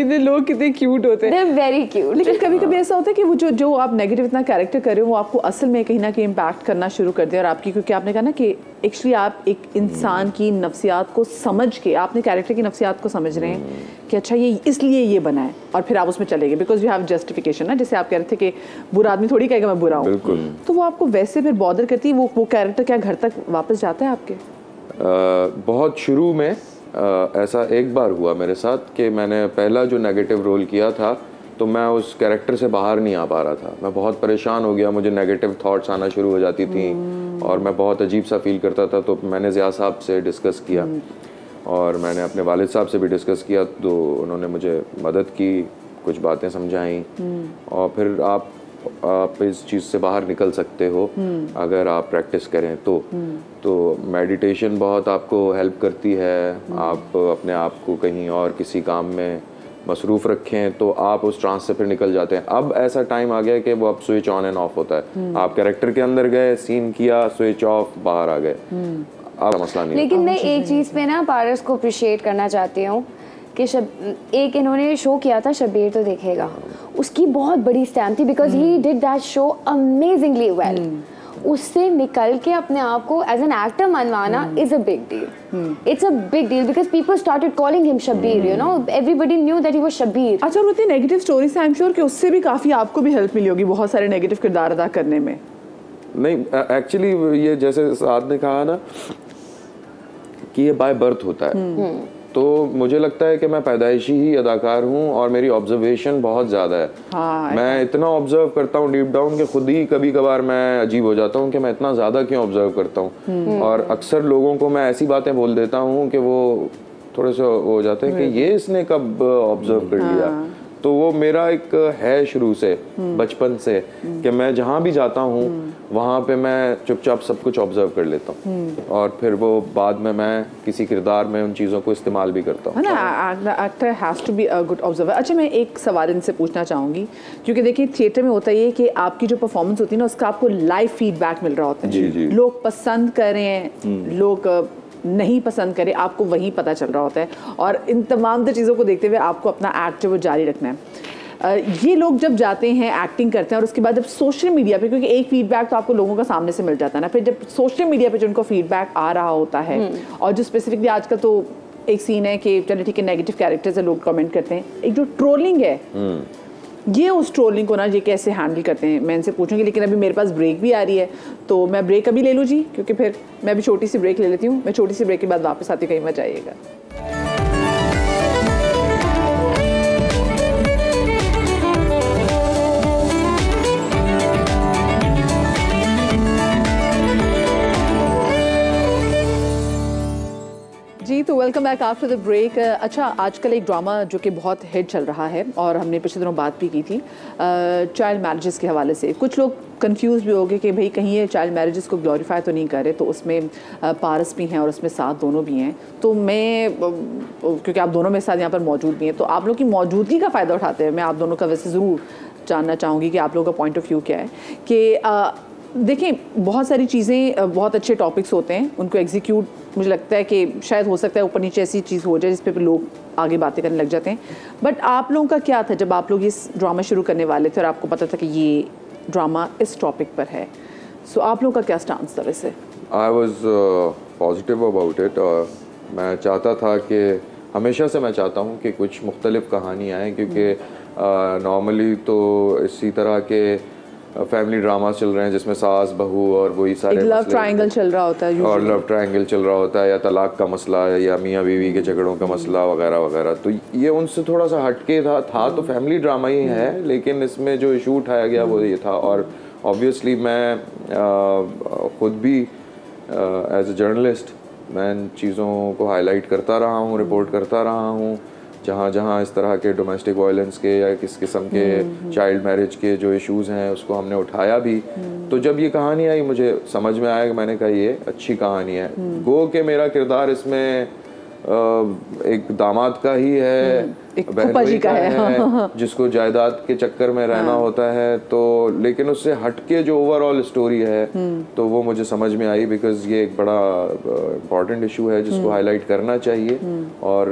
कितने लोग कितने क्यूट होते हैं, वेरी क्यूट। लेकिन कभी कभी ऐसा होता है कि वो जो आप नेगेटिव इतना कैरेक्टर कर रहे हो वो आपको असल में कहीं ना कहीं इम्पैक्ट करना शुरू कर दे। और आपकी, क्योंकि आपने कहा ना कि एक्चुअली आप एक इंसान की नफ्सियात को समझ के, आपने कैरेक्टर की नफ्सियात को समझ रहे हैं कि अच्छा ये इसलिए ये बना है, और फिर आप उसमें चले गए बिकॉज यू हैव जस्टिफिकेशन ना। जैसे आप कह रहे थे कि बुरा आदमी थोड़ी कहेगा मैं बुरा हूँ, तो वो आपको वैसे फिर बॉदर करती है। वो कैरेक्टर क्या घर तक वापस जाता है आपके? बहुत शुरू में ऐसा एक बार हुआ मेरे साथ कि मैंने पहला जो नेगेटिव रोल किया था तो मैं उस कैरेक्टर से बाहर नहीं आ पा रहा था। मैं बहुत परेशान हो गया, मुझे नेगेटिव थॉट्स आना शुरू हो जाती थी और मैं बहुत अजीब सा फील करता था। तो मैंने ज़िया साहब से डिस्कस किया और मैंने अपने वालिद साहब से भी डिस्कस किया, तो उन्होंने मुझे मदद की, कुछ बातें समझाई और फिर आप इस चीज़ से बाहर निकल सकते हो अगर आप प्रैक्टिस करें तो मेडिटेशन बहुत आपको हेल्प करती है। आप अपने आप को कहीं और किसी काम में मसरूफ़ रखें तो आप उस ट्रांस से फिर निकल जाते हैं। अब ऐसा टाइम आ गया कि वो अब स्विच ऑन एंड ऑफ होता है। आप कैरेक्टर के अंदर गए, सीन किया, स्विच ऑफ, बाहर आ गए, अब मसला नहीं। लेकिन मैं एक चीज़ पे ना पारस को अप्रिशिएट करना चाहती हूँ कि एक इन्होंने शो किया था शब्बीर तो देखेगा, उसकी बहुत बड़ी स्टैम्प थी because he did that show amazingly well. उससे निकल के अपने आप को एज एन एक्टर मनवाना is a big deal. It's a big deal because people started calling him Shabbir, you know, everybody knew that he was Shabbir. अच्छा, और उतनी नेगेटिव स्टोरी से आई एम श्योर कि उससे भी काफ़ी आपको भी हेल्प मिली होगी बहुत सारे नेगेटिव किरदार अदा करने में। नहीं, एक्चुअली ये जैसे साद ने कहा ना कि ये बाय बर्थ होता है, तो मुझे लगता है कि मैं पैदाइशी ही अदाकार हूँ और मेरी ऑब्जर्वेशन बहुत ज़्यादा है। मैं इतना ऑब्जर्व करता हूँ डीप डाउन कि खुद ही कभी कभार मैं अजीब हो जाता हूँ कि मैं इतना ज़्यादा क्यों ऑब्जर्व करता हूँ। और अक्सर लोगों को मैं ऐसी बातें बोल देता हूँ कि वो थोड़े से हो जाते हैं कि ये इसने कब ऑब्जर्व कर लिया। तो वो मेरा एक है शुरू से, बचपन से, कि मैं जहाँ भी जाता हूँ वहाँ पे मैं चुपचाप सब कुछ ऑब्जर्व कर लेता हूँ और फिर वो बाद में मैं किसी किरदार में उन चीज़ों को इस्तेमाल भी करता हूँ। Actor has to be a good observer. अच्छा, मैं एक सवाल इनसे पूछना चाहूँगी, क्योंकि देखिए थिएटर में होता ये कि आपकी जो परफॉर्मेंस होती है ना उसका आपको लाइव फीडबैक मिल रहा होता है। लोग पसंद करें, लोग नहीं पसंद करे, आपको वहीं पता चल रहा होता है। और इन तमाम चीज़ों को देखते हुए आपको अपना एक्ट जो वो जारी रखना है। ये लोग जब जाते हैं एक्टिंग करते हैं और उसके बाद जब सोशल मीडिया पे, क्योंकि एक फीडबैक तो आपको लोगों का सामने से मिल जाता है ना, फिर जब सोशल मीडिया पे जो उनको फीडबैक आ रहा होता है और जो स्पेसिफिकली आजकल तो एक सीन है कि चलिए ठीक है नेगेटिव कैरेक्टर्स है, लोग कमेंट करते हैं, एक जो ट्रोलिंग है, ये उस ट्रोलिंग को ना ये कैसे हैंडल करते हैं मैं इनसे पूछूंगी। लेकिन अभी मेरे पास ब्रेक भी आ रही है तो मैं ब्रेक अभी ले लूँ जी, क्योंकि फिर मैं अभी छोटी सी ब्रेक ले लेती हूँ। मैं छोटी सी ब्रेक के बाद वापस आती हूँ, कहीं मत जाइएगा। जी, तो welcome back after the break. अच्छा, आजकल एक ड्रामा जो कि बहुत हिट चल रहा है और हमने पिछले दिनों बात भी की थी चाइल्ड मैरिजेस के हवाले से। कुछ लोग कंफ्यूज भी हो गए कि भाई कहीं ये चाइल्ड मैरिजेस को ग्लोरीफाई तो नहीं कर रहे, तो उसमें पारस भी हैं और उसमें साथ दोनों भी हैं। तो मैं, क्योंकि आप दोनों मेरे साथ यहाँ पर मौजूद भी हैं, तो आप लोग की मौजूदगी का फ़ायदा उठाते हैं मैं आप दोनों का वैसे ज़रूर जानना चाहूँगी कि आप लोगों का पॉइंट ऑफ व्यू क्या है। कि देखिए, बहुत सारी चीज़ें, बहुत अच्छे टॉपिक्स होते हैं, उनको एग्जीक्यूट मुझे लगता है कि शायद हो सकता है ऊपर नीचे ऐसी चीज़ हो जाए जिस पे लोग आगे बातें करने लग जाते हैं। बट आप लोगों का क्या था जब आप लोग इस ड्रामा शुरू करने वाले थे और आपको पता था कि ये ड्रामा इस टॉपिक पर है? सो आप लोगों का क्या स्टांस था वैसे? I was positive about it और मैं चाहता था कि हमेशा से मैं चाहता हूँ कि कुछ मुख्तलिफ कहानियाँ आएँ, क्योंकि नॉर्मली तो इसी तरह के फैमिली ड्रामा चल रहे हैं जिसमें सास बहू और वही सारे लव ट्रायंगल चल रहा होता है और लव ट्रायंगल चल रहा होता है, या तलाक का मसला है, या मियाँ बीवी के झगड़ों का मसला वगैरह वगैरह। तो ये उनसे थोड़ा सा हटके था तो फैमिली ड्रामा ही है, लेकिन इसमें जो इशू उठाया गया वो ये था। और ऑब्वियसली मैं खुद भी एज ए जर्नलिस्ट मैं इन चीज़ों को हाईलाइट करता रहा हूँ, रिपोर्ट करता रहा हूँ, जहाँ जहाँ इस तरह के डोमेस्टिक वायलेंस के या किस किस्म के चाइल्ड मैरिज के जो इश्यूज़ हैं उसको हमने उठाया भी। तो जब ये कहानी आई मुझे समझ में आया कि मैंने कहा ये अच्छी कहानी है। गो कि मेरा किरदार इसमें एक दामाद का ही है, एक बहन फूफा जी का है जिसको जायदाद के चक्कर में रहना होता है, तो लेकिन उससे हटके जो ओवरऑल स्टोरी है तो वो मुझे समझ में आई, बिकॉज ये एक बड़ा इम्पॉर्टेंट इशू है जिसको हाईलाइट करना चाहिए। और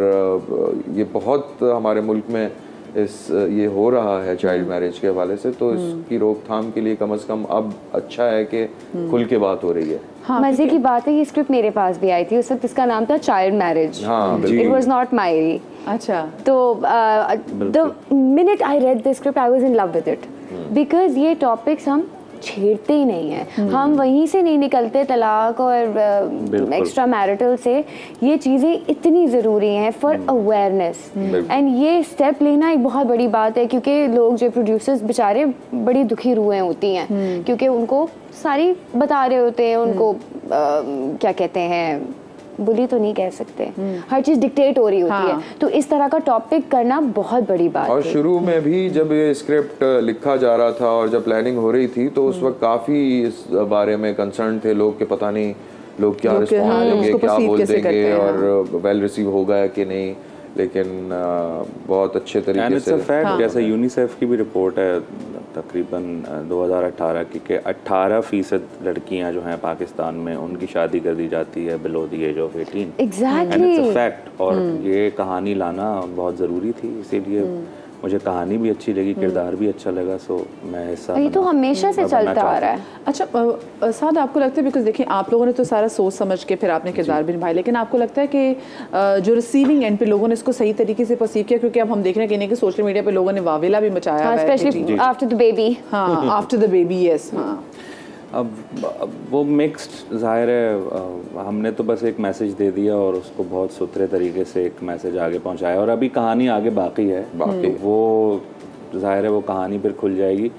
ये बहुत हमारे मुल्क में ये हो रहा है चाइल्ड मैरिज के हवाले से, तो इसकी रोकथाम के लिए कम से कम अब अच्छा है कि खुल के बात हो रही है। हाँ, मजे की बात है, ये स्क्रिप्ट मेरे पास भी आई थी उस वक्त, इसका नाम था child marriage. It was not मायरी। अच्छा, तो the minute I read the script I was in love with it, because ये टॉपिक्स हम छेड़ते ही नहीं हैं, हम वहीं से नहीं निकलते, तलाक और एक्स्ट्रा मैरिटल से। ये चीज़ें इतनी ज़रूरी हैं फॉर अवेयरनेस, एंड ये स्टेप लेना एक बहुत बड़ी बात है, क्योंकि लोग जो प्रोड्यूसर्स बेचारे बड़ी दुखी रूहें होती हैं, क्योंकि उनको सारी बता रहे होते हैं, उनको क्या कहते हैं, बुली तो नहीं कह सकते, हर चीज डिक्टेट हो रही होती है, तो इस तरह का टॉपिक करना बहुत बड़ी बात है। और शुरू में भी जब ये स्क्रिप्ट लिखा जा रहा था और जब प्लानिंग हो रही थी, तो उस वक्त काफी इस बारे में कंसर्न थे लोग कि पता नहीं लोग क्या रिस्पॉन्स देंगे, क्या बोल देंगे, और वेल रिसीव होगा कि नहीं, लेकिन बहुत अच्छे तरीके से। फैक्ट जैसे यूनिसेफ की भी रिपोर्ट है तकरीबन 2018 की, कि 18% लड़कियां जो हैं पाकिस्तान में उनकी शादी कर दी जाती है below the age of 18। Exactly, it's a fact. और ये कहानी लाना बहुत ज़रूरी थी, इसीलिए मुझे कहानी भी अच्छी लगी, किरदार भी अच्छा लगा, सो मैं हिस्सा ये तो हमेशा से चलता आ रहा है। अच्छा साद, आपको लगता है, बिकॉज देखिए आप लोगों ने तो सारा सोच समझ के फिर आपने किरदार भी निभाया, लेकिन आपको लगता है कि जो रिसीविंग एंड पे लोगों ने इसको सही तरीके से परसीव किया? क्योंकि अब हम देख रहे हैं कि सोशल मीडिया पे लोगों ने वावेला भी मचाया है, स्पेशली आफ्टर द बेबी। हाँ, आफ्टर द बेबी, यस। हाँ, अब वो मिक्स्ड, ज़ाहिर है हमने तो बस एक मैसेज दे दिया और उसको बहुत सुथरे तरीके से एक मैसेज आगे पहुंचाया, और अभी कहानी आगे बाकी है, वो ज़ाहिर है वो कहानी फिर खुल जाएगी।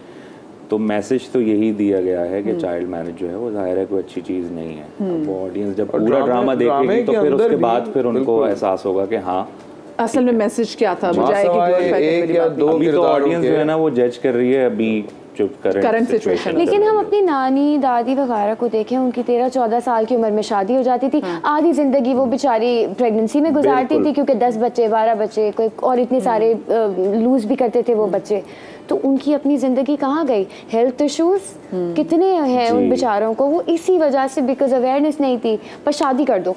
तो मैसेज तो यही दिया गया है कि चाइल्ड मैरिज जो है वो ज़ाहिर है कोई अच्छी चीज़ नहीं है। वो ऑडियंस जब पूरा ड्रामा देखेगी तो फिर उसके बाद फिर उनको एहसास होगा कि हाँ असल में मैसेज क्या था, बजाय एक या दो। अभी तो ऑडियंस जो है ना वो जज कर रही है अभी करंट सिचुएशन। लेकिन हम अपनी नानी दादी वगैरह को देखें, उनकी 13-14 साल की उम्र में शादी हो जाती थी, आधी जिंदगी वो बेचारी प्रेगनेंसी में गुजारती थी, क्योंकि 10 बच्चे 12 बच्चे कोई और इतने सारे लूज भी करते थे वो बच्चे, तो उनकी अपनी जिंदगी कहाँ गई? हेल्थ इश्यूज कितने हैं उन बेचारों को, वो इसी वजह से, बिकॉज अवेयरनेस नहीं थी। पर शादी कर दो,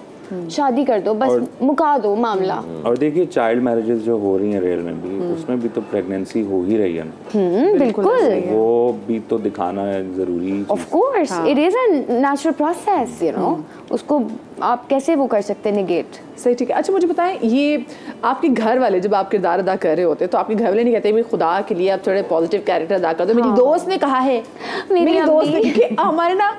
शादी कर दो, बस मुका दो मामला। और देखिए चाइल्ड मैरिजेस जो हो रही हैं रियल में भी, उसमें भी तो प्रेगनेंसी हो ही रही है ना। बिल्कुल, वो भी तो दिखाना जरूरी। Of course it is a natural process, you know, उसको आप कैसे वो कर सकते हैं निगेट। सही, ठीक है। अच्छा मुझे बताएं, ये आपके घर वाले जब आप किरदार अदा कर रहे होते तो आपके घर वाले नहीं कहते भाई खुदा के लिए आप थोड़े पॉजिटिव कैरेक्टर अदा कर दो? मेरी दोस्त ने कहा है, मेरी दोस्त ने, क्योंकि हमारे ना,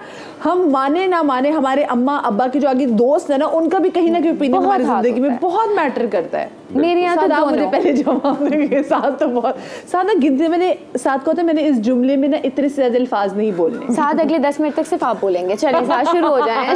हम माने ना माने, हमारे अम्मा अब्बा की जो आगे दोस्त है ना, उनका भी कहीं ना कहीं ओपिनियन हमारी जिंदगी में बहुत मैटर करता है। मेरे यहाँ तो मुझे पहले जवाब देंगे, साथ तो बहुत साथ गिनते, मैंने साथ को, मैंने इस जुमले में ना इतने से ज्यादा अल्फाज नहीं बोलने, साथ अगले 10 मिनट तक सिर्फ आप बोलेंगे। चलिए साथ शुरू हो जाए।